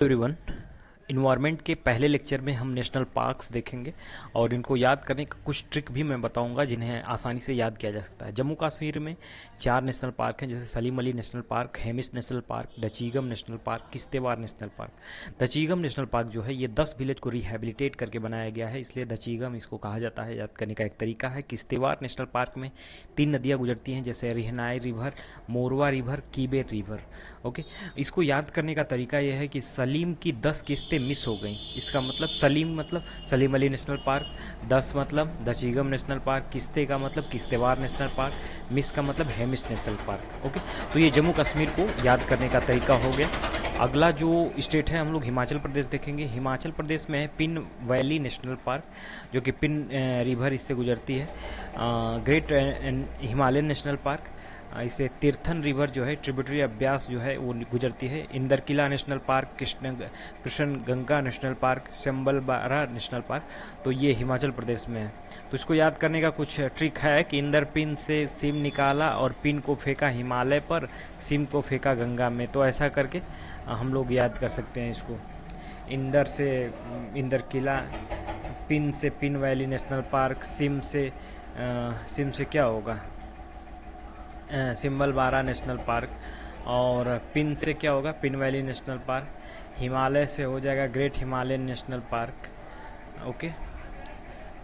Everyone, environment के पहले lecture में हम नेशनल पार्क्स देखेंगे और इनको याद करने का कुछ ट्रिक भी मैं बताऊंगा जिन्हें आसानी से याद किया जा सकता है। जम्मू कश्मीर में 4 नेशनल पार्क हैं, जैसे Salim Ali national park, Hemis national park, Dachigam national park, Kishtwar national park. Dachigam national park जो है ये 10 विलेज को रिहेबिलिटेट करके बनाया गया है, इसलिए दचीगम इसको कहा जाता है। याद करने का एक तरीका है, किश्तवाड़ नेशनल पार्क में 3 नदियाँ गुजरती हैं, जैसे रिहनाई रिवर, मोरवा रिवर, कीबेर रिवर। ओके, इसको याद करने का तरीका यह है कि सलीम की 10 किस्तें मिस हो गई। इसका मतलब सलीम मतलब सलीम अली नेशनल पार्क, 10 मतलब दचीगम नेशनल पार्क, किस्ते का मतलब किश्तवाड़ नेशनल पार्क, मिस का मतलब हेमिस नेशनल पार्क। ओके, तो ये जम्मू कश्मीर को याद करने का तरीका हो गया। अगला जो स्टेट है हम लोग हिमाचल प्रदेश देखेंगे। हिमाचल प्रदेश में है पिन वैली नेशनल पार्क, जो कि पिन रिवर इससे गुजरती है। ग्रेट हिमालयन नेशनल पार्क, इसे तीर्थन रिवर जो है ट्रिब्यूटरी अभ्यास जो है वो गुजरती है। Inderkilla national park, Krishna Ganga national park, Simbalbara national park, तो ये हिमाचल प्रदेश में है। तो इसको याद करने का कुछ ट्रिक है कि इंदर पिन से सिम निकाला और पिन को फेंका हिमालय पर, सिम को फेंका गंगा में। तो ऐसा करके हम लोग याद कर सकते हैं इसको। इंदर से इंदर किला, पिन से pin valley national park, SIM से क्या होगा, सिम्बलबारा नेशनल पार्क, और पिन से क्या होगा, pin valley national park. Himalaya से हो जाएगा great Himalayan national park. Okay,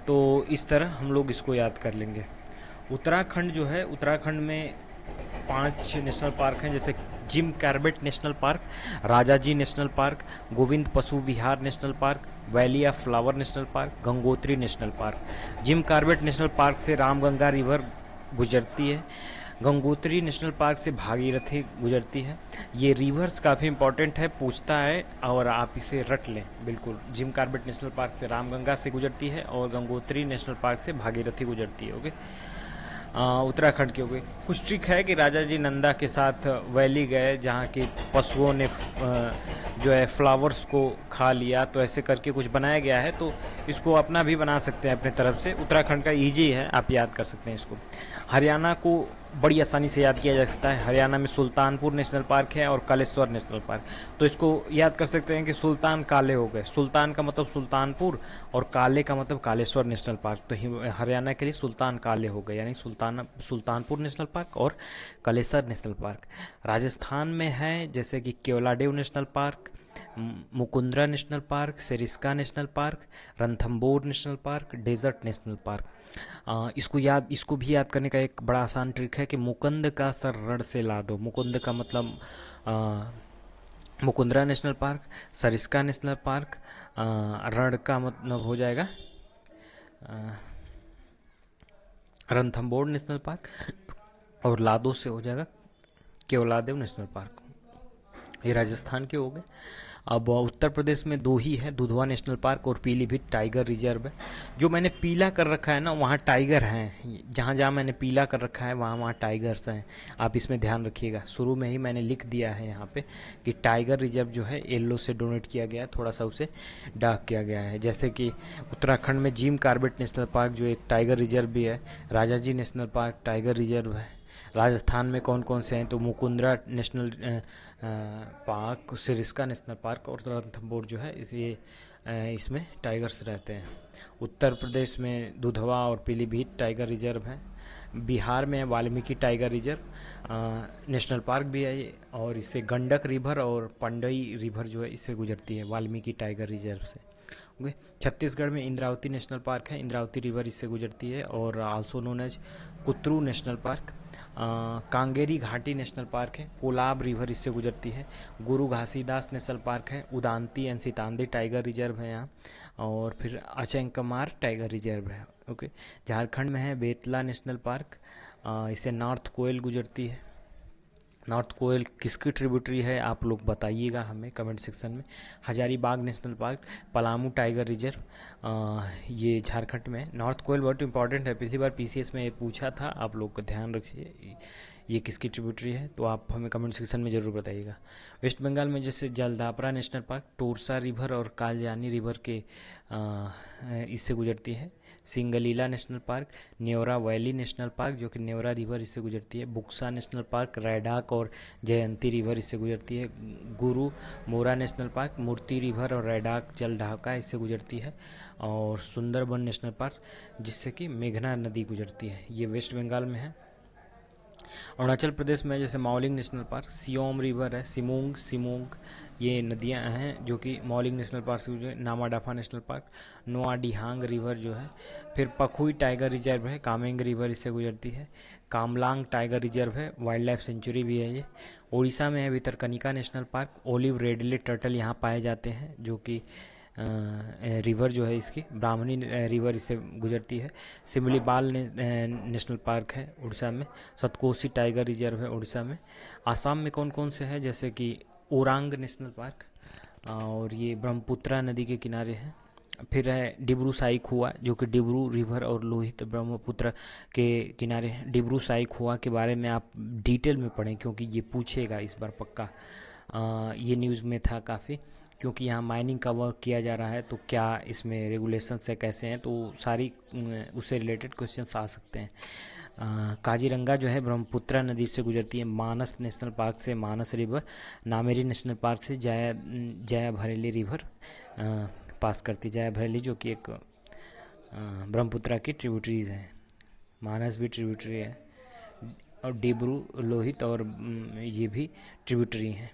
तो इस तरह हम लोग इसको याद कर लेंगे। उत्तराखंड जो है, उत्तराखंड में 5 नेशनल पार्क हैं, जैसे Jim Corbett national park, Rajaji national park, Govind Pashu Vihar national park, valley of flower national park, Gangotri national park. Jim Corbett national park से रामगंगा रिवर गुजरती है। गंगोत्री नेशनल पार्क से भागीरथी गुजरती है। ये रिवर्स काफ़ी इंपॉर्टेंट है, पूछता है और आप इसे रट लें बिल्कुल। जिम कार्बेट नेशनल पार्क से रामगंगा से गुजरती है और गंगोत्री नेशनल पार्क से भागीरथी गुजरती है। ओके, उत्तराखंड के हो गए। कुछ ट्रिक है कि राजा जी नंदा के साथ वैली गए, जहाँ के पशुओं ने जो है फ्लावर्स को खा लिया, तो ऐसे करके कुछ बनाया गया है। तो इसको अपना भी बना सकते हैं अपने तरफ से। उत्तराखंड का इजी है, आप याद कर सकते हैं इसको। हरियाणा को बड़ी आसानी से याद किया जा सकता है। हरियाणा में सुल्तानपुर नेशनल पार्क है और कालेश्वर नेशनल पार्क। तो इसको याद कर सकते हैं कि सुल्तान काले हो गए। सुल्तान का मतलब सुल्तानपुर और काले का मतलब कालेश्वर नेशनल पार्क। तो हरियाणा के लिए सुल्तान काले हो गए, यानी सुल्तानपुर नेशनल पार्क और कालेश्वर नेशनल पार्क। राजस्थान में है जैसे कि Keoladeo national park, Mukundra national park, Sariska national park, Ranthambore national park, desert national park. इसको भी याद करने का एक बड़ा आसान ट्रिक है कि मुकुंद का सर रण से ला दो। मुकुंद का मतलब Mukundra national park, Sariska national park, रण का मतलब हो जाएगा रणथंबोर नेशनल पार्क, और लादो से हो जाएगा केवलादेव नेशनल पार्क। ये राजस्थान के हो गए। अब उत्तर प्रदेश में 2 ही है, दुधवा नेशनल पार्क और पीलीभीत टाइगर रिजर्व है। जो मैंने पीला कर रखा है ना, वहाँ टाइगर हैं। जहाँ जहाँ मैंने पीला कर रखा है वहाँ वहाँ टाइगर्स हैं, आप इसमें ध्यान रखिएगा। शुरू में ही मैंने लिख दिया है यहाँ पे कि टाइगर रिजर्व जो है येलो से डोनेट किया गया है, थोड़ा सा उसे डार्क किया गया है। जैसे कि उत्तराखंड में जिम कार्बेट नेशनल पार्क जो एक टाइगर रिजर्व भी है, Rajaji national park tiger reserve है। राजस्थान में कौन कौन से हैं, तो Mukundra national park, Sariska national park और रणथंबोर जो है इसमें टाइगर्स रहते हैं। उत्तर प्रदेश में दुधवा और पीलीभीत टाइगर रिजर्व हैं। बिहार में Valmiki tiger reserve national park भी है, और इससे गंडक रिवर और पंडई रिवर जो है इससे गुजरती है, वाल्मीकि टाइगर रिजर्व से। ओके, छत्तीसगढ़ में इंद्रावती नेशनल पार्क है, इंद्रावती रिवर इससे गुजरती है, और also known as Kutru national park. Kanger Ghati national park है, कोलाब रिवर इससे गुजरती है। गुरु घासीदास नेशनल पार्क है, उदांती एंड सीतांदी टाइगर रिजर्व है यहाँ, और फिर अचंकमार टाइगर रिजर्व है। ओके, झारखंड में है बेतला नेशनल पार्क, इससे नॉर्थ कोयल गुजरती है। नॉर्थ कोयल किसकी ट्रिब्यूटरी है, आप लोग बताइएगा हमें कमेंट सेक्शन में। Hazaribagh national park, Palamu tiger reserve, ये झारखंड में। नॉर्थ कोयल बहुत इंपॉर्टेंट है, पिछली बार पीसीएस में ये पूछा था, आप लोग को ध्यान रखिए ये किसकी ट्रिब्यूटरी है, तो आप हमें कमेंट सेक्शन में ज़रूर बताइएगा। वेस्ट बंगाल में जैसे Jaldapara national park Torsa river और कालजानी रिवर के इससे गुजरती है। Singalila national park, Neora valley national park जो कि न्योरा रिवर इससे गुजरती है, बुक्सा नेशनल पार्क, रैडाक और जयंती रिवर इससे गुजरती है, गुरु मोरा नेशनल पार्क, मूर्ति रिवर और रैडाक जलढाका इससे गुजरती है, और सुंदरबन नेशनल पार्क जिससे कि मेघना नदी गुजरती है। ये वेस्ट बंगाल में है। अरुणाचल प्रदेश में जैसे Mouling national park, Siyom river है, सिमोंग ये नदियां हैं जो कि मौलिंग नेशनल पार्क से गुजरे, नामाडाफा नेशनल पार्क, नोआडिहांग रिवर जो है, फिर पखुई टाइगर रिजर्व है, कामेंग रिवर इससे गुजरती है, कामलांग टाइगर रिजर्व है, वाइल्ड लाइफ सेंचुरी भी है ये। उड़ीसा में है Bhitarkanika national park, olive ridley turtle यहाँ पाए जाते हैं जो कि रिवर जो है इसकी ब्राह्मणी रिवर इससे गुजरती है। सिमलीपाल नेशनल पार्क है उड़ीसा में, सतकोसी टाइगर रिजर्व है उड़ीसा में। आसाम में कौन कौन से हैं, जैसे कि ओरांग नेशनल पार्क, और ये ब्रह्मपुत्रा नदी के किनारे है। फिर है डिब्रू साइखोवा जो कि डिब्रू रिवर और लोहित ब्रह्मपुत्र के किनारे है। डिब्रू साइखोवा के बारे में आप डिटेल में पढ़ें क्योंकि ये पूछेगा इस बार पक्का। ये न्यूज़ में था काफ़ी, क्योंकि यहाँ माइनिंग का वर्क किया जा रहा है, तो क्या इसमें रेगुलेशंस है कैसे हैं, तो सारी उससे रिलेटेड क्वेश्चंस आ सकते हैं। काजीरंगा जो है ब्रह्मपुत्रा नदी से गुजरती है, मानस नेशनल पार्क से मानस रिवर, नामेरी नेशनल पार्क से जया भरेली रिवर पास करती, जया भरेली जो कि एक ब्रह्मपुत्रा की ट्रिब्यूटरीज है। मानस भी ट्रिब्यूटरी है, और डिब्रू लोहित और ये भी ट्रिब्यूटरी हैं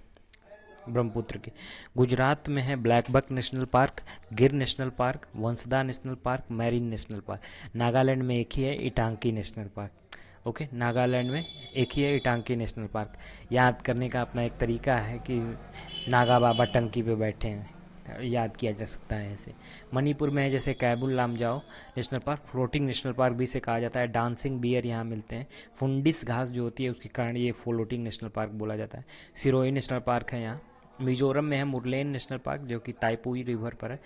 ब्रह्मपुत्र के। गुजरात में है ब्लैकबक नेशनल पार्क, गिर national park, Vansda national park, marine national park. Nagaland में एक ही है इटांकी नेशनल पार्क। ओके, नागालैंड में एक ही है इटांकी नेशनल पार्क। याद करने का अपना एक तरीका है कि नागा बाबा टंकी पे बैठे हैं, याद किया जा सकता है ऐसे। मणिपुर में है जैसे Keibul Lamjao national park, floating national park भी इसे कहा जाता है। डांसिंग बियर यहाँ मिलते हैं। फुंडिस घास जो होती है उसके कारण ये फ्लोटिंग नेशनल पार्क बोला जाता है। सिरोही नेशनल पार्क है यहाँ। मिजोरम में है मुरलेन नेशनल पार्क जो कि ताइपुई रिवर पर है।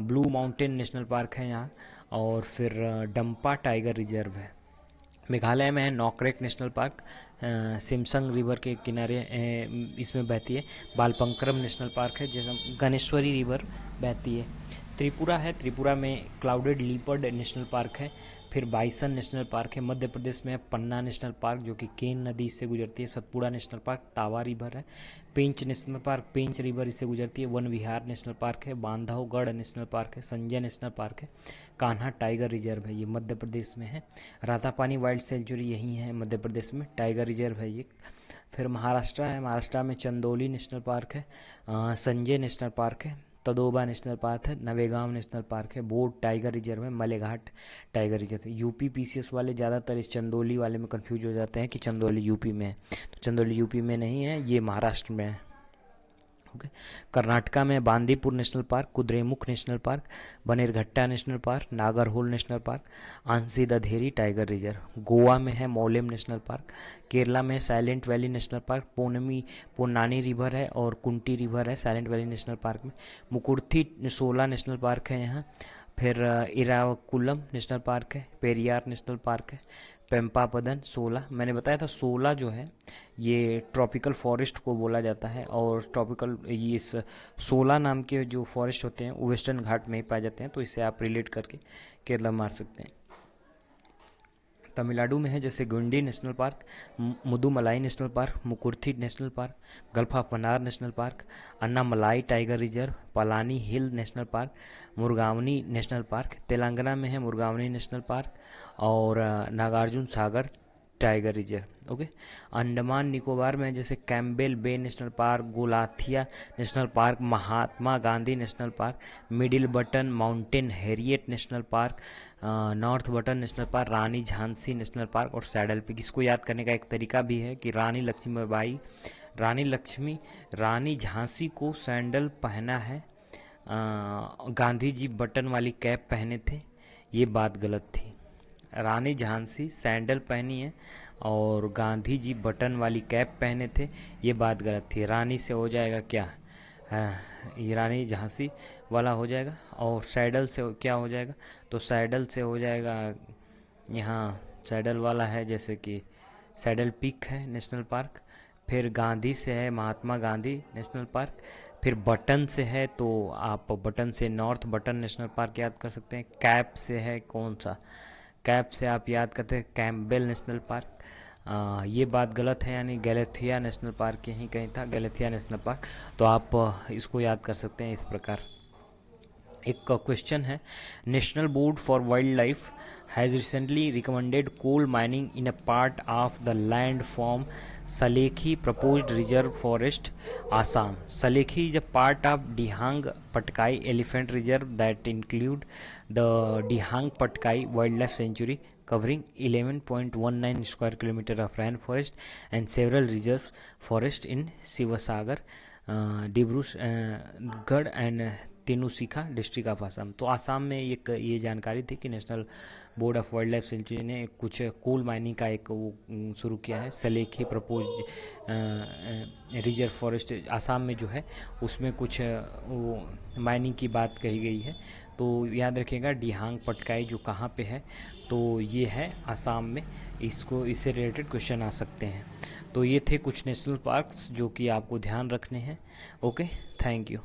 ब्लू माउंटेन नेशनल पार्क है यहाँ, और फिर डंपा टाइगर रिजर्व है। मेघालय में है नॉकरेक नेशनल पार्क, सिमसंग रिवर के किनारे इसमें बहती है। बालपंक्रम नेशनल पार्क है जैसे गणेश्वरी रिवर बहती है। त्रिपुरा है, त्रिपुरा में क्लाउडेड लीपर्ड नेशनल पार्क है। फिर बाइसन नेशनल पार्क है। मध्य प्रदेश में है पन्ना नेशनल पार्क जो कि केन नदी से गुजरती है। सतपुड़ा नेशनल पार्क तावा रिवर है। पेंच नेशनल पार्क पेंच रिवर इससे गुजरती है। वन विहार नेशनल पार्क है। बांधवगढ़ नेशनल पार्क है। संजय नेशनल पार्क है। कान्हा टाइगर रिजर्व है, ये मध्य प्रदेश में है। रातापानी वाइल्ड सेंचुरी यही है मध्य प्रदेश में, टाइगर रिजर्व है ये। फिर महाराष्ट्र है, महाराष्ट्र में चंदोली नेशनल पार्क है, संजय नेशनल पार्क है, तदोबा नेशनल पार्क है, नवेगांव नेशनल पार्क है, बोर्ड टाइगर रिजर्व है, मलेघाट टाइगर रिजर्व है। यूपी पीसीएस वाले ज़्यादातर इस चंदोली वाले में कंफ्यूज हो जाते हैं कि चंदोली यूपी में है, तो चंदोली यूपी में नहीं है, ये महाराष्ट्र में है। ओके। कर्नाटका में Bandipur national park, Kudremukh national park, Bannerghatta national park, Nagarhole national park, Anshi Dandeli tiger reserve. Goa में है मोलेम नेशनल पार्क। केरला में silent valley national park, Ponnani river है और कुंटी रिवर है साइलेंट वैली नेशनल पार्क में। मुकुर्थी 16 नेशनल पार्क है यहाँ। फिर इरावकुलम नेशनल पार्क है, पेरियार नेशनल पार्क है, पेम्पापदन 16, मैंने बताया था 16 जो है ये ट्रॉपिकल फॉरेस्ट को बोला जाता है, और ट्रॉपिकल ये इस 16 नाम के जो फॉरेस्ट होते हैं वो वेस्टर्न घाट में ही पाए जाते हैं, तो इससे आप रिलेट करके केरला मार सकते हैं। तमिलनाडु में है जैसे Guindy national park, Mudumalai national park, Mukurthi national park, gulf of Mannar national park, Annamalai tiger reserve, Palani hill national park, Mrugavani national park. Telangana में है मुरगावनी नेशनल पार्क और Nagarjuna Sagar tiger reserve. Okay. Andaman Nicobar में जैसे Campbell bay national park, Galathea national park, Mahatma Gandhi national park, middle button mountain Harriet national park, north button national park, Rani Jhansi national park और Saddle Peak. इसको याद करने का एक तरीका भी है कि रानी झांसी को सैंडल पहना है, गांधी जी बटन वाली कैप पहने थे, ये बात गलत थी। रानी झांसी सैंडल पहनी है और गांधी जी बटन वाली कैप पहने थे, ये बात गलत थी। रानी से हो जाएगा क्या, ये रानी झांसी वाला हो जाएगा, और सैडल से क्या हो जाएगा, तो सैडल से हो जाएगा यहाँ सैडल वाला है जैसे कि सैडल पीक है नेशनल पार्क। फिर गांधी से है महात्मा गांधी नेशनल पार्क। फिर बटन से है तो आप बटन से नॉर्थ बटन नेशनल पार्क याद कर सकते हैं। कैप से है कौन सा, कैप से आप याद करते हैं कैम्पबेल नेशनल पार्क। ये बात गलत है, यानी गैलेथिया नेशनल पार्क यहीं कहीं था, गैलेथिया नेशनल पार्क। तो आप इसको याद कर सकते हैं इस प्रकार। एक क्वेश्चन है, national board for wild life has recently recommended coal mining in a part of the land from Salekhi proposed reserve forest Assam. Salekhi is a part of Dehing Patkai elephant reserve that include the Dehing Patkai wild life sanctuary covering 11.19 square kilometer of rainforest and several reserve forest in Sivasagar, Dibrugarh and Tinsukia district of Assam. तो आसाम में एक ये जानकारी थी कि national board of wild life sanctuary ने कुछ coal mining का एक वो शुरू किया है। सलेखी प्रपोज रिजर्व फॉरेस्ट आसाम में जो है उसमें कुछ वो माइनिंग की बात कही गई है। तो याद रखिएगा डिहांग पटकाई जो कहाँ पे है, तो ये है आसाम में। इससे रिलेटेड क्वेश्चन आ सकते हैं। तो ये थे कुछ नेशनल पार्क्स जो कि आपको ध्यान रखने हैं। Okay, thank you.